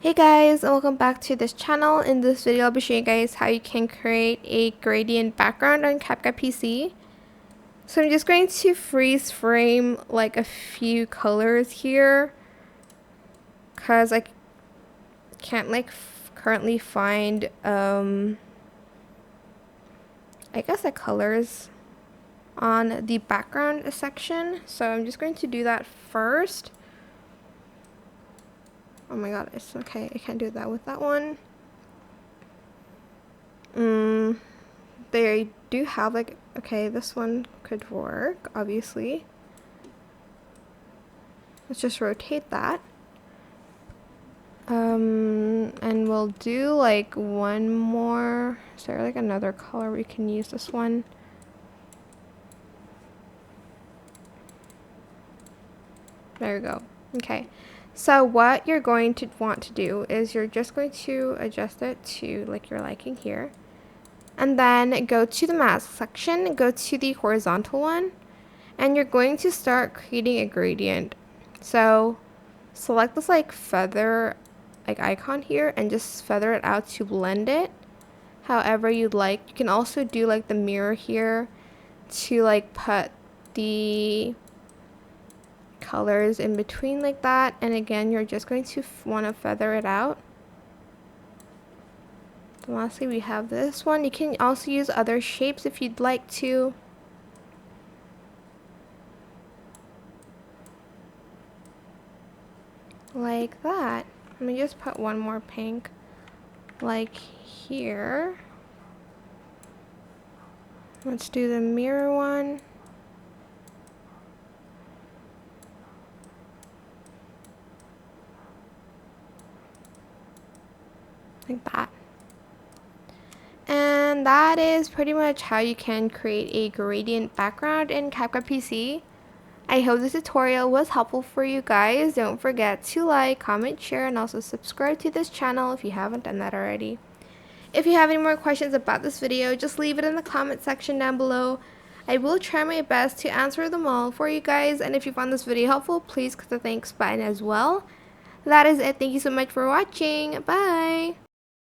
Hey guys, and welcome back to this channel. In this video I'll be showing you guys how you can create a gradient background on CapCut PC. So I'm just going to freeze frame like a few colors here because I can't currently find I guess the colors on the background section. So I'm just going to do that first. Oh my god, it's okay. I can't do that with that one. They do have okay, this one could work, obviously. Let's just rotate that. And we'll do like one more. Is there like another color we can use this one? There we go. Okay. So what you're going to want to do is you're just going to adjust it to like your liking here. And then go to the mask section, go to the horizontal one, and you're going to start creating a gradient. So select this like feather icon here and just feather it out to blend it however you'd like. You can also do like the mirror here to like put the colors in between like that, and again you're just going to want to feather it out. And lastly we have this one. You can also use other shapes if you'd like to. Like that. Let me just put one more pink like here. Let's do the mirror one. Like that. And that is pretty much how you can create a gradient background in CapCut PC. I hope this tutorial was helpful for you guys. Don't forget to like, comment, share, and also subscribe to this channel if you haven't done that already. If you have any more questions about this video, just leave it in the comment section down below. I will try my best to answer them all for you guys, and if you found this video helpful, please click the thanks button as well. That is it. Thank you so much for watching. Bye!